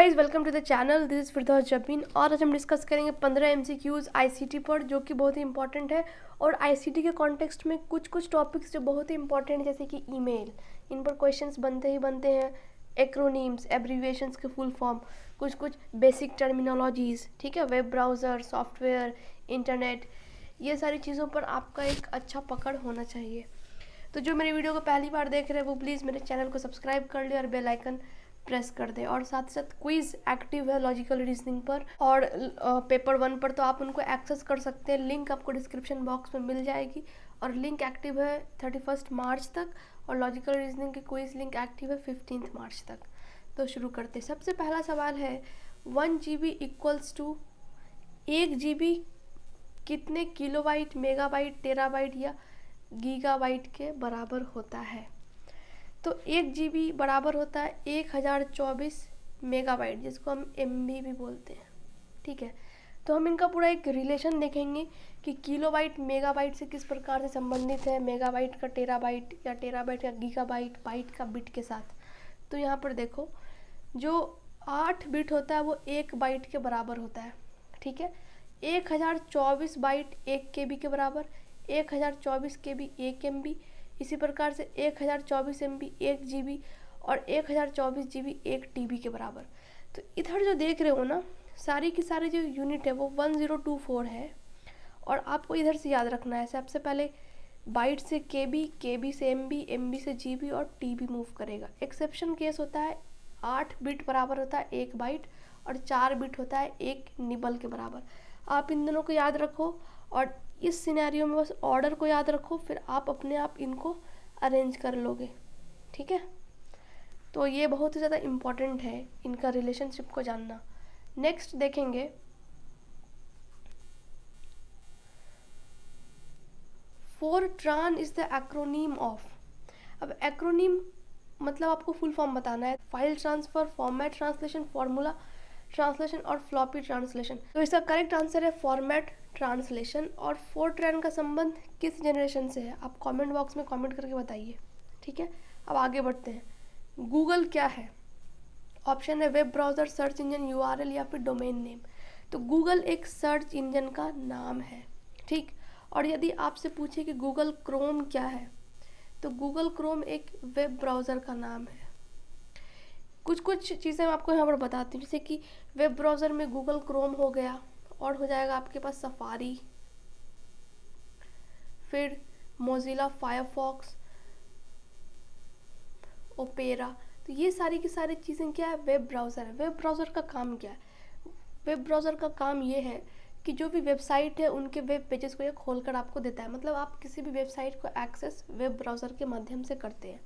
Guys, welcome to the channel. This is Firdaus Jabeen और आज हम डिस्कस करेंगे 15 MCQs आईसीटी पर, जो कि बहुत ही इंपॉर्टेंट है। और आईसीटी के कॉन्टेक्स्ट में कुछ टॉपिक्स जो बहुत ही इंपॉर्टेंट है, जैसे कि ईमेल, इन पर क्वेश्चंस बनते ही बनते हैं। एक्रोनीम्स, एब्रीविएशंस के फुल फॉर्म, कुछ बेसिक टर्मिनोलॉजीज़, ठीक है, वेब ब्राउज़र, सॉफ्टवेयर, इंटरनेट, ये सारी चीज़ों पर आपका एक अच्छा पकड़ होना चाहिए। तो जो मेरी वीडियो को पहली बार देख रहे हैं वो प्लीज़ मेरे चैनल को सब्सक्राइब कर ले और बेल आइकन प्रेस कर दे। और साथ साथ क्विज़ एक्टिव है लॉजिकल रीजनिंग पर और पेपर 1 पर, तो आप उनको एक्सेस कर सकते हैं। लिंक आपको डिस्क्रिप्शन बॉक्स में मिल जाएगी। और लिंक एक्टिव है 31 मार्च तक, और लॉजिकल रीजनिंग की क्विज़ लिंक एक्टिव है 15 मार्च तक। तो शुरू करते हैं। सबसे पहला सवाल है 1 GB इक्वल्स टू 1 GB कितने किलोबाइट, मेगाबाइट, टेराबाइट या गीगाबाइट के बराबर होता है? तो 1 GB बराबर होता है 1024 मेगाबाइट, जिसको हम MB भी बोलते हैं, ठीक है। तो हम इनका पूरा एक रिलेशन देखेंगे कि किलोबाइट मेगाबाइट से किस प्रकार से संबंधित है, मेगाबाइट का टेराबाइट या टेराबाइट का गीगाबाइट, बाइट का बिट के साथ। तो यहाँ पर देखो, जो 8 बिट होता है वो 1 बाइट के बराबर होता है, ठीक है। 1024 बाइट 1 KB के बराबर, 1024 KB 1 MB, इसी प्रकार से 1024 MB 1 GB और 1024 GB 1 TB के बराबर। तो इधर जो देख रहे हो ना, सारी की सारी जो यूनिट है वो 1024 है। और आपको इधर से याद रखना है, सबसे पहले बाइट से KB, KB से MB, MB से GB और TB मूव करेगा। एक्सेप्शन केस होता है 8 बिट बराबर होता है 1 बाइट और 4 बिट होता है 1 निबल के बराबर। आप इन दोनों को याद रखो और इस सिनेरियो में बस ऑर्डर को याद रखो, फिर आप अपने आप इनको अरेंज कर लोगे, ठीक है। तो ये बहुत ही ज़्यादा इम्पॉर्टेंट है इनका रिलेशनशिप को जानना। नेक्स्ट देखेंगे Fortran is the acronym of. अब एक्रोनीम मतलब आपको फुल फॉर्म बताना है। File transfer, format translation, formula translation और फ्लॉपी ट्रांसलेशन। तो इसका करेक्ट आंसर है फॉर्मेट ट्रांसलेशन। और फोरट्रान का संबंध किस जनरेशन से है, आप कमेंट बॉक्स में कमेंट करके बताइए, ठीक है। अब आगे बढ़ते हैं। गूगल क्या है? ऑप्शन है web browser, search engine, URL या फिर डोमेन नेम। तो गूगल एक सर्च इंजन का नाम है, ठीक। और यदि आपसे पूछे कि गूगल क्रोम क्या है, तो गूगल क्रोम एक वेब ब्राउज़र का नाम है। कुछ चीज़ें मैं आपको यहाँ पर बताती हूँ, जैसे कि वेब ब्राउज़र में गूगल क्रोम हो गया, और हो जाएगा आपके पास सफारी, फिर मोजिला फायरफॉक्स, ओपेरा। तो ये सारी की सारी चीज़ें क्या है, वेब ब्राउज़र है। वेब ब्राउज़र का काम क्या है? वेब ब्राउज़र का काम ये है कि जो भी वेबसाइट है उनके वेब पेजेस को ये खोलकर आपको देता है। मतलब आप किसी भी वेबसाइट को एक्सेस वेब ब्राउज़र के माध्यम से करते हैं।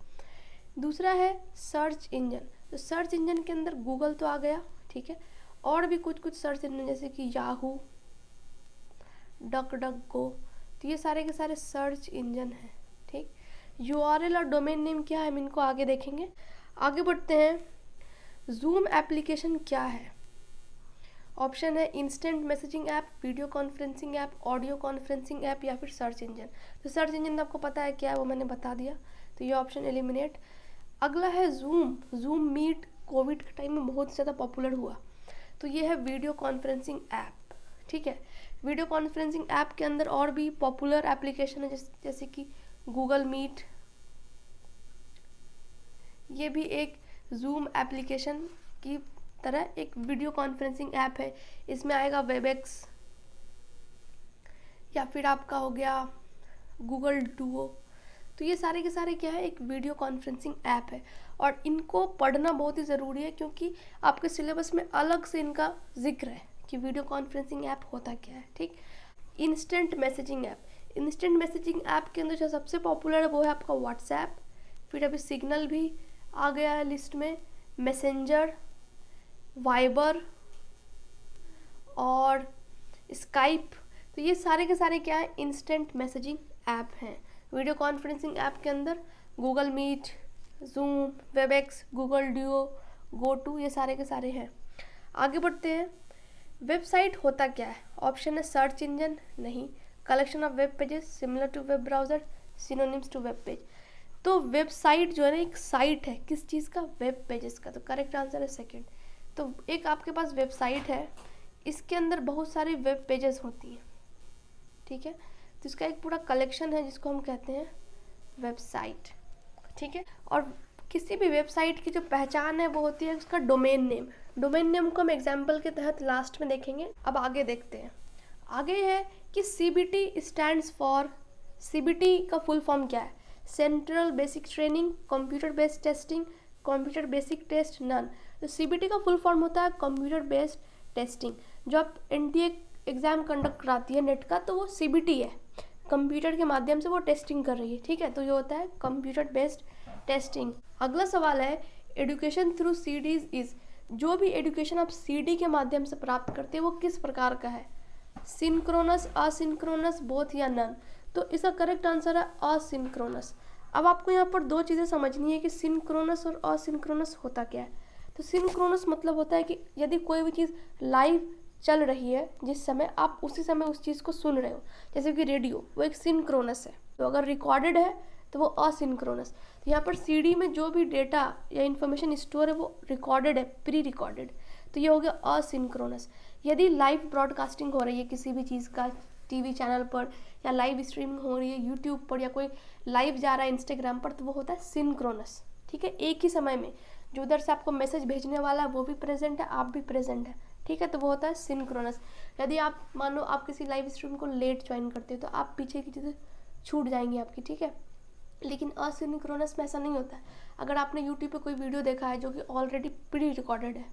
दूसरा है सर्च इंजन। तो सर्च इंजन के अंदर गूगल तो आ गया, ठीक है। और भी कुछ सर्च इंजन जैसे कि याहू, डक गो, तो ये सारे के सारे सर्च इंजन हैं, ठीक। URL और डोमेन नेम क्या है, हम इनको आगे देखेंगे। आगे बढ़ते हैं। जूम एप्लीकेशन क्या है? ऑप्शन है instant messaging app, video conferencing app, audio conferencing app या फिर सर्च इंजन। तो सर्च इंजन आपको पता है क्या है, वो मैंने बता दिया, तो ये ऑप्शन एलिमिनेट। अगला है जूम। जूम मीट कोविड के टाइम में बहुत ज़्यादा पॉपुलर हुआ, तो ये है वीडियो कॉन्फ्रेंसिंग ऐप, ठीक है। वीडियो कॉन्फ्रेंसिंग ऐप के अंदर और भी पॉपुलर एप्लीकेशन है, जैसे कि गूगल मीट, ये भी एक जूम एप्लीकेशन की तरह एक वीडियो कॉन्फ्रेंसिंग ऐप है। इसमें आएगा वेबएक्स या फिर आपका हो गया गूगल डुओ। तो ये सारे के सारे क्या है, एक वीडियो कॉन्फ्रेंसिंग ऐप है। और इनको पढ़ना बहुत ही ज़रूरी है, क्योंकि आपके सिलेबस में अलग से इनका जिक्र है कि वीडियो कॉन्फ्रेंसिंग ऐप होता क्या है, ठीक। Instant messaging app. Instant messaging app के अंदर जो सबसे पॉपुलर है वो है आपका व्हाट्सएप, फिर अभी सिग्नल भी आ गया है लिस्ट में, मैसेंजर, वाइबर और स्काइप। तो ये सारे के सारे क्या है, इंस्टेंट मैसेजिंग ऐप हैं। वीडियो कॉन्फ्रेंसिंग ऐप के अंदर Google Meet, Zoom, Webex, Google Duo, GoTo, ये सारे के सारे हैं। आगे बढ़ते हैं। वेबसाइट होता क्या है? ऑप्शन है सर्च इंजन, नहीं। Collection of web pages similar to web browser, synonyms to web page. तो वेबसाइट जो है ना, एक साइट है, किस चीज़ का? वेब पेजेस का। तो करेक्ट आंसर है सेकंड, तो एक आपके पास वेबसाइट है, इसके अंदर बहुत सारी वेब पेजेस होती हैं, ठीक है। तो इसका एक पूरा कलेक्शन है जिसको हम कहते हैं वेबसाइट, ठीक है। और किसी भी वेबसाइट की जो पहचान है वो होती है उसका डोमेन नेम। डोमेन नेम को हम एग्जाम्पल के तहत लास्ट में देखेंगे। अब आगे देखते हैं। आगे है कि CBT स्टैंड्स फॉर, CBT का फुल फॉर्म क्या है? Central basic training, computer based testing, computer basic test, none. तो CBT का फुल फॉर्म होता है कंप्यूटर बेस्ड टेस्टिंग। जो आप NTA एग्ज़ाम कंडक्ट कराती है नेट का, तो वो CBT है, कंप्यूटर के माध्यम से वो टेस्टिंग कर रही है, ठीक है। तो ये होता है कंप्यूटर बेस्ड टेस्टिंग। अगला सवाल है एजुकेशन थ्रू CDs इज, जो भी एजुकेशन आप CD के माध्यम से प्राप्त करते हैं वो किस प्रकार का है? सिंक्रोनस, असिंक्रोनस, बोथ या नन। तो इसका करेक्ट आंसर है असिंक्रोनस। अब आपको यहाँ पर दो चीज़ें समझनी है कि सिंक्रोनस और असिंक्रोनस होता क्या है। तो सिंक्रोनस मतलब होता है कि यदि कोई भी चीज़ लाइव चल रही है, जिस समय आप उसी समय उस चीज़ को सुन रहे हो, जैसे कि रेडियो, वो एक सिंक्रोनस है। तो अगर रिकॉर्डेड है तो वो असिंक्रोनस। तो यहाँ पर CD में जो भी डेटा या इन्फॉर्मेशन स्टोर है वो रिकॉर्डेड है, प्री रिकॉर्डेड, तो ये हो गया असिंक्रोनस। यदि लाइव ब्रॉडकास्टिंग हो रही है किसी भी चीज़ का TV चैनल पर, या लाइव स्ट्रीमिंग हो रही है YouTube पर, या कोई लाइव जा रहा है Instagram पर, तो वो होता है सिंक्रोनस, ठीक है। एक ही समय में जो उधर से आपको मैसेज भेजने वाला है वो भी प्रेजेंट है, आप भी प्रेजेंट है, ठीक है। तो वो होता है सिंक्रोनस। यदि आप मानो आप किसी लाइव स्ट्रीम को लेट ज्वाइन करते हो तो आप पीछे की चीज़ें छूट जाएंगी आपकी, ठीक है। लेकिन असिंक्रोनस में ऐसा नहीं होता है। अगर आपने यूट्यूब पे कोई वीडियो देखा है जो कि ऑलरेडी प्री रिकॉर्डेड है,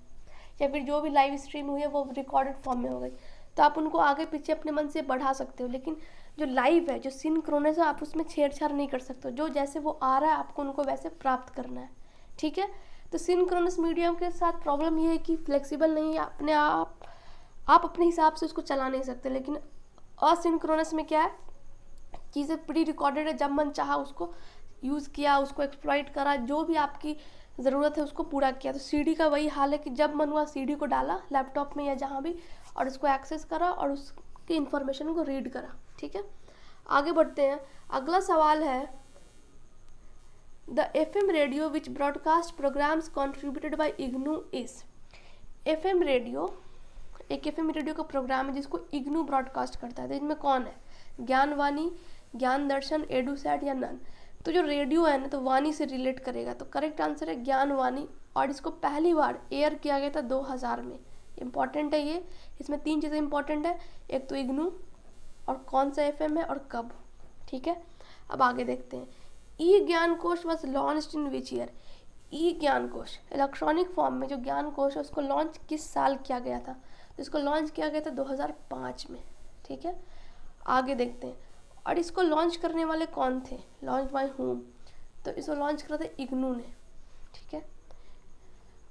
या फिर जो भी लाइव स्ट्रीम हुई है वो रिकॉर्डेड फॉर्म में हो गई, तो आप उनको आगे पीछे अपने मन से बढ़ा सकते हो। लेकिन जो लाइव है, जो सिंक्रोनस है, आप उसमें छेड़छाड़ नहीं कर सकते हो। जो जैसे वो आ रहा है आपको उनको वैसे प्राप्त करना है, ठीक है। तो सिंक्रोनस मीडियम के साथ प्रॉब्लम ये है कि फ्लेक्सिबल नहीं है, अपने आप अपने हिसाब से उसको चला नहीं सकते। लेकिन असिंक्रोनस में क्या है, चीज़ें प्री रिकॉर्डेड है, जब मन चाहा उसको यूज़ किया, उसको एक्सप्लॉइट करा, जो भी आपकी ज़रूरत है उसको पूरा किया। तो CD का वही हाल है कि जब मन हुआ CD को डाला लैपटॉप में या जहाँ भी, और उसको एक्सेस करा और उसकी इन्फॉर्मेशन को रीड करा, ठीक है। आगे बढ़ते हैं। अगला सवाल है the FM radio which broadcast programs contributed by IGNOU is. FM radio, एक FM रेडियो का प्रोग्राम है जिसको IGNOU ब्रॉडकास्ट करता है। तो इनमें कौन है? ज्ञानवाणी, ज्ञान दर्शन, एडुसैट या नन। तो जो रेडियो है ना, तो वाणी से रिलेट करेगा, तो करेक्ट आंसर है ज्ञानवाणी। और इसको पहली बार एयर किया गया था 2000 में। इम्पॉर्टेंट है ये, इसमें 3 चीज़ें इंपॉर्टेंट है, एक तो IGNOU, और कौन सा FM है, और कब, ठीक है। अब आगे देखते हैं। E Gyan Kosh was launched in which year. E Gyan Kosh electronic form में जो ज्ञान कोश है उसको लॉन्च किस साल किया गया था? तो इसको लॉन्च किया गया था 2005 में, ठीक है। आगे देखते हैं। और इसको लॉन्च करने वाले कौन थे? लॉन्च बाय होम, तो इसको लॉन्च करा था IGNOU ने, ठीक है।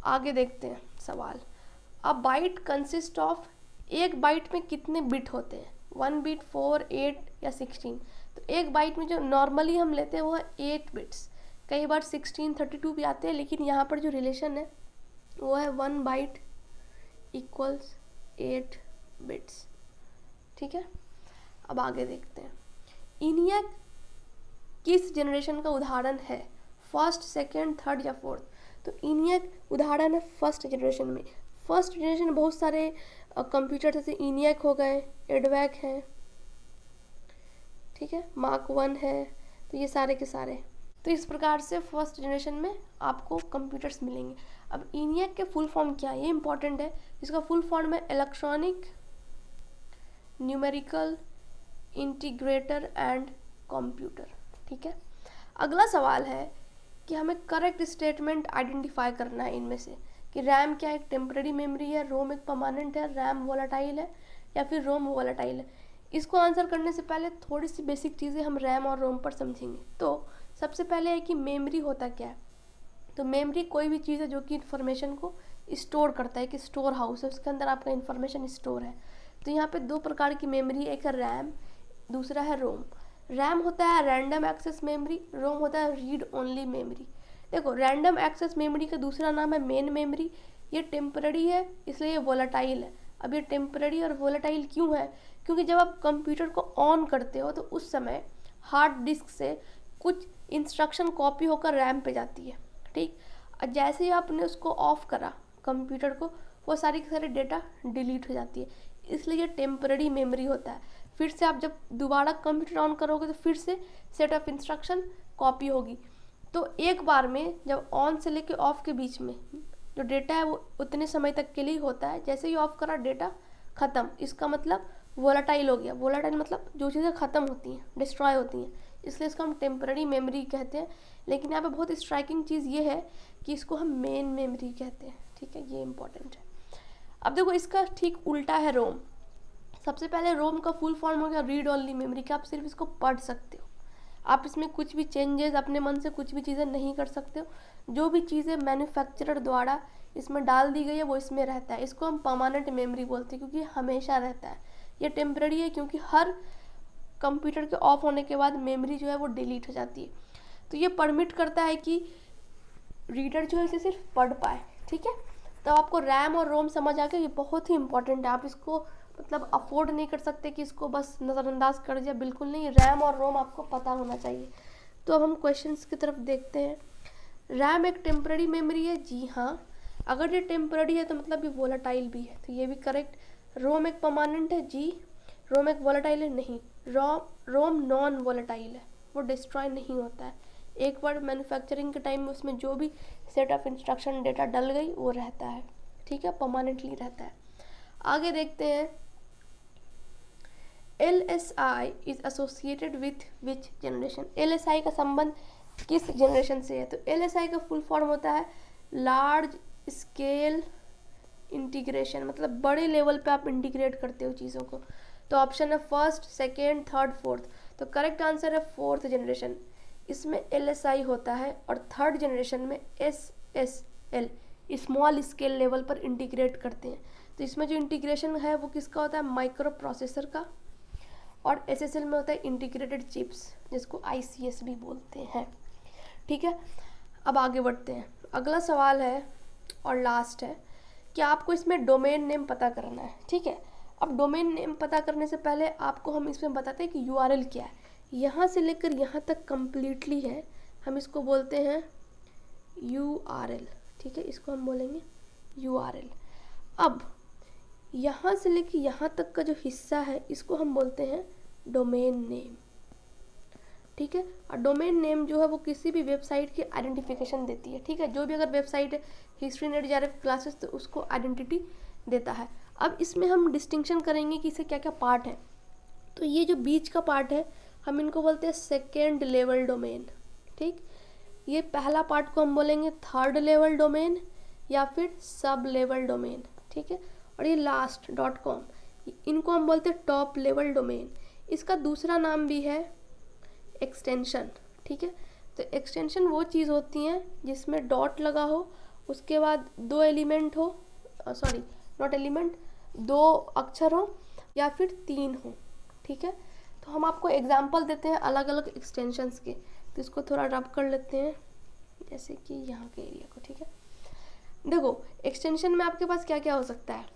आगे देखते हैं सवाल। अ बाइट कंसिस्ट ऑफ, एक बाइट में कितने बिट होते हैं? 1 बिट, 4, 8 या 16। तो एक बाइट में जो नॉर्मली हम लेते हैं वो है 8 बिट्स, कई बार 16, 32 भी आते हैं, लेकिन यहाँ पर जो रिलेशन है वो है 1 बाइट इक्वल्स 8 बिट्स, ठीक है। अब आगे देखते हैं। ENIAC किस जनरेशन का उदाहरण है? फर्स्ट, सेकेंड, थर्ड या फोर्थ? तो ENIAC उदाहरण है फर्स्ट जनरेशन में। फर्स्ट जनरेशन में बहुत सारे कंप्यूटर जैसे ENIAC हो गए, EDVAC है, ठीक है, Mark 1 है, तो ये सारे के सारे। तो इस प्रकार से फर्स्ट जनरेशन में आपको कंप्यूटर्स मिलेंगे। अब ENIAC के फुल फॉर्म क्या है, ये इंपॉर्टेंट है। इसका फुल फॉर्म है electronic numerical integrator and computer, ठीक है। अगला सवाल है कि हमें करेक्ट स्टेटमेंट आइडेंटिफाई करना है इनमें से, कि रैम क्या एक टेम्पररी मेमोरी है, रोम एक परमानेंट है, रैम वोलाटाइल है, या फिर रोम वोलाटाइल है। इसको आंसर करने से पहले थोड़ी सी बेसिक चीज़ें हम रैम और रोम पर समझेंगे। तो सबसे पहले है कि मेमोरी होता क्या है। तो मेमोरी कोई भी चीज़ है जो कि इन्फॉर्मेशन को स्टोर करता है, कि स्टोर हाउस है, उसके अंदर आपका इन्फॉर्मेशन स्टोर है। तो यहाँ पे 2 प्रकार की मेमोरी, एक है रैम, दूसरा है रोम। रैम होता है रैंडम एक्सेस मेमोरी, रोम होता है रीड ओनली मेमोरी। देखो, रैंडम एक्सेस मेमोरी का दूसरा नाम है मेन मेमोरी। ये टेम्पररी है, इसलिए ये वोलाटाइल है। अब ये टेम्पररी और वोलाटाइल क्यों है? क्योंकि जब आप कंप्यूटर को ऑन करते हो तो उस समय हार्ड डिस्क से कुछ इंस्ट्रक्शन कॉपी होकर रैम पे जाती है, ठीक। और जैसे ही आपने उसको ऑफ करा कंप्यूटर को, वो सारी की सारी डेटा डिलीट हो जाती है, इसलिए ये टेम्पररी मेमोरी होता है। फिर से आप जब दोबारा कंप्यूटर ऑन करोगे तो फिर से सेट ऑफ इंस्ट्रक्शन कॉपी होगी। तो एक बार में जब ऑन से लेके ऑफ के बीच में जो डेटा है वो उतने समय तक के लिए होता है, जैसे ही ऑफ करा डेटा ख़त्म। इसका मतलब वोलाटाइल हो गया। वोलाटाइल मतलब जो चीज़ें ख़त्म होती हैं, डिस्ट्रॉय होती हैं, इसलिए इसको हम टेम्पररी मेमोरी कहते हैं। लेकिन यहाँ पे बहुत स्ट्राइकिंग चीज़ ये है कि इसको हम मेन मेमोरी कहते हैं, ठीक है, ये इंपॉर्टेंट है। अब देखो इसका ठीक उल्टा है रोम। सबसे पहले रोम का फुल फॉर्म हो गया रीड ओनली मेमोरी, कि आप सिर्फ इसको पढ़ सकते हो, आप इसमें कुछ भी चेंजेस अपने मन से कुछ भी चीज़ें नहीं कर सकते हो। जो भी चीज़ें मैन्युफैक्चरर द्वारा इसमें डाल दी गई है वो इसमें रहता है। इसको हम परमानेंट मेमोरी बोलते हैं, क्योंकि हमेशा रहता है। ये टेम्पररी है क्योंकि हर कंप्यूटर के ऑफ होने के बाद मेमोरी जो है वो डिलीट हो जाती है। तो ये परमिट करता है कि रीडर जो है इसे सिर्फ पढ़ पाए, ठीक है। तो आपको रैम और रोम समझ आ गया, ये बहुत ही इंपॉर्टेंट है। आप इसको मतलब अफोर्ड नहीं कर सकते कि इसको बस नज़रअंदाज कर दिया, बिल्कुल नहीं। रैम और रोम आपको पता होना चाहिए। तो अब हम क्वेश्चंस की तरफ देखते हैं। रैम एक टेम्पररी मेमोरी है, जी हाँ। अगर ये टेम्पररी है तो मतलब ये वोलाटाइल भी है, तो ये भी करेक्ट। रोम एक परमानेंट है, जी। रोम एक वोलाटाइल है, नहीं। रोम नॉन वोलाटाइल है, वो डिस्ट्रॉय नहीं होता है। एक बार मैन्युफैक्चरिंग के टाइम में उसमें जो भी सेट ऑफ इंस्ट्रक्शन डेटा डल गई वो रहता है, ठीक है, परमानेंटली रहता है। आगे देखते हैं। LSI is associated with which generation. LSI का संबंध किस जनरेशन से है? तो LSI का फुल फॉर्म होता है लार्ज स्केल इंटीग्रेशन, मतलब बड़े लेवल पे आप इंटीग्रेट करते हो चीज़ों को। तो ऑप्शन है फर्स्ट, सेकेंड, थर्ड, फोर्थ। तो करेक्ट आंसर है फोर्थ जनरेशन। इसमें LSI होता है और थर्ड जनरेशन में SSL स्मॉल स्केल लेवल पर इंटीग्रेट करते हैं। तो इसमें जो इंटीग्रेशन है वो किसका होता है? माइक्रो प्रोसेसर का। और SSL में होता है इंटीग्रेटेड चिप्स, जिसको ICS भी बोलते हैं, ठीक है। अब आगे बढ़ते हैं। अगला सवाल है और लास्ट है कि आपको इसमें डोमेन नेम पता करना है, ठीक है। अब डोमेन नेम पता करने से पहले आपको हम इसमें बताते हैं कि URL क्या है। यहाँ से लेकर यहाँ तक कम्प्लीटली है, हम इसको बोलते हैं URL, ठीक है, इसको हम बोलेंगे URL। अब यहाँ से लेकर यहाँ तक का जो हिस्सा है इसको हम बोलते हैं डोमेन नेम, ठीक है। और डोमेन नेम जो है वो किसी भी वेबसाइट की आइडेंटिफिकेशन देती है, ठीक है। जो भी अगर वेबसाइट है हिस्ट्री नेट JRF क्लासेस, तो उसको आइडेंटिटी देता है। अब इसमें हम डिस्टिंक्शन करेंगे कि इसे क्या क्या पार्ट है। तो ये जो बीच का पार्ट है हम इनको बोलते हैं सेकेंड लेवल डोमेन, ठीक। ये पहला पार्ट को हम बोलेंगे थर्ड लेवल डोमेन या फिर सब लेवल डोमेन, ठीक है। और ये लास्ट .com, इनको हम बोलते हैं टॉप लेवल डोमेन। इसका दूसरा नाम भी है एक्सटेंशन, ठीक है। तो एक्सटेंशन वो चीज़ होती हैं जिसमें डॉट लगा हो, उसके बाद दो एलिमेंट हो, सॉरी नॉट एलिमेंट, दो अक्षर हो या फिर तीन हो, ठीक है। तो हम आपको एग्जांपल देते हैं अलग अलग एक्सटेंशंस के। तो इसको थोड़ा रब कर लेते हैं, जैसे कि यहाँ के एरिया को, ठीक है। देखो एक्सटेंशन में आपके पास क्या क्या हो सकता है?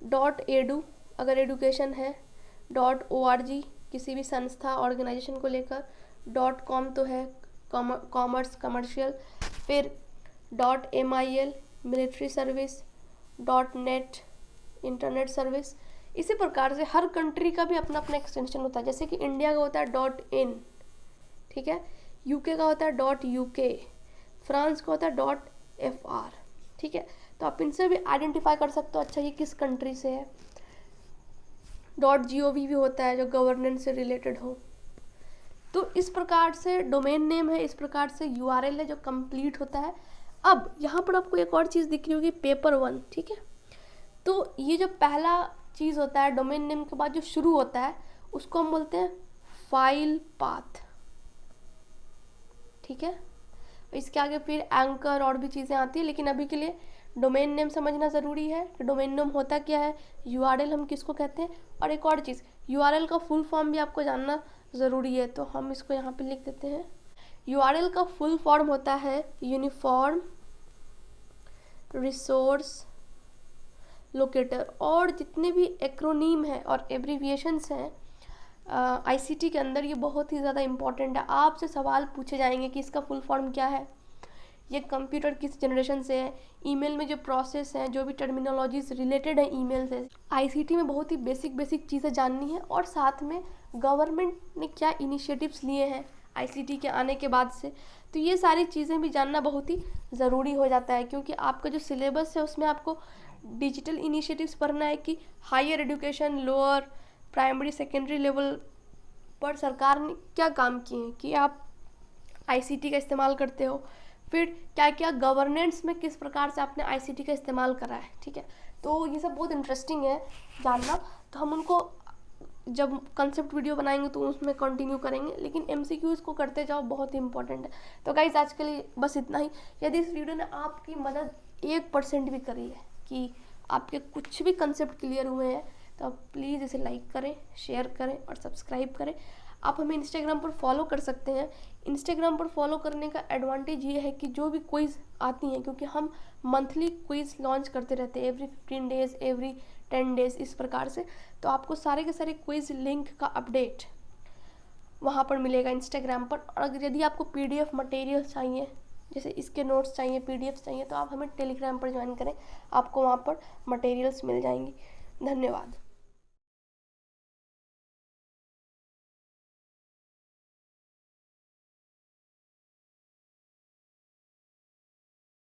.edu अगर एडुकेशन है, .org किसी भी संस्था ऑर्गेनाइजेशन को लेकर, .com तो है कॉमर्स कमर्शियल, फिर .mil military service, .net internet service. इसी प्रकार से हर कंट्री का भी अपना अपना एक्सटेंशन होता है। जैसे कि इंडिया का होता है .in, ठीक है। UK का होता है .uk, फ्रांस का होता है .fr, ठीक है। तो आप इनसे भी आइडेंटिफाई कर सकते हो अच्छा ये किस कंट्री से है। .gov भी होता है जो गवर्नेंस से रिलेटेड हो। तो इस प्रकार से डोमेन नेम है, इस प्रकार से URL है जो कंप्लीट होता है। अब यहाँ पर आपको एक और चीज़ दिख रही होगी, पेपर 1, ठीक है। तो ये जो पहला चीज़ होता है डोमेन नेम के बाद जो शुरू होता है उसको हम बोलते हैं फाइल पाथ, ठीक है। इसके आगे फिर एंकर और भी चीज़ें आती है, लेकिन अभी के लिए डोमेन नेम समझना ज़रूरी है कि डोमेन नेम होता क्या है, URL हम किसको कहते हैं। और एक और चीज़, URL का फुल फॉर्म भी आपको जानना ज़रूरी है, तो हम इसको यहाँ पे लिख देते हैं। URL का फुल फॉर्म होता है यूनिफॉर्म रिसोर्स लोकेटर। और जितने भी एक्रोनीम है और एब्रीविएशंस हैं ICT के अंदर, ये बहुत ही ज़्यादा इम्पॉर्टेंट है। आपसे सवाल पूछे जाएंगे कि इसका फुल फॉर्म क्या है, ये कंप्यूटर किस जनरेशन से है, ईमेल में जो प्रोसेस है, जो भी टर्मिनोलॉजीज रिलेटेड है ईमेल से। आईसीटी में बहुत ही बेसिक चीज़ें जाननी है, और साथ में गवर्नमेंट ने क्या इनिशिएटिव्स लिए हैं आईसीटी के आने के बाद से, तो ये सारी चीज़ें भी जानना बहुत ही ज़रूरी हो जाता है, क्योंकि आपका जो सिलेबस है उसमें आपको डिजिटल इनिशिएटिव्स पढ़ना है कि higher education, lower primary secondary level पर सरकार ने क्या काम किए हैं कि आप आईसीटी का इस्तेमाल करते हो, फिर क्या क्या गवर्नेंस में किस प्रकार से आपने आईसीटी का इस्तेमाल करा है, ठीक है। तो ये सब बहुत इंटरेस्टिंग है जानना, तो हम उनको जब कंसेप्ट वीडियो बनाएंगे तो उसमें कंटिन्यू करेंगे, लेकिन एमसीक्यूज को करते जाओ, बहुत ही इंपॉर्टेंट है। तो गाइज आज के लिए बस इतना ही। यदि इस वीडियो ने आपकी मदद 1% भी करी है कि आपके कुछ भी कंसेप्ट क्लियर हुए हैं, तो आप प्लीज़ इसे लाइक करें, शेयर करें और सब्सक्राइब करें। आप हमें इंस्टाग्राम पर फॉलो कर सकते हैं। इंस्टाग्राम पर फॉलो करने का एडवांटेज ये है कि जो भी क्विज़ आती हैं, क्योंकि हम मंथली क्विज़ लॉन्च करते रहते हैं, एवरी 15 डेज़, एवरी 10 डेज़, इस प्रकार से, तो आपको सारे के सारे क्विज़ लिंक का अपडेट वहाँ पर मिलेगा इंस्टाग्राम पर। और अगर यदि आपको पीडीएफ मटेरियल चाहिए, जैसे इसके नोट्स चाहिए, पीडीएफ चाहिए, तो आप हमें टेलीग्राम पर ज्वाइन करें, आपको वहाँ पर मटेरियल्स मिल जाएंगी। धन्यवाद।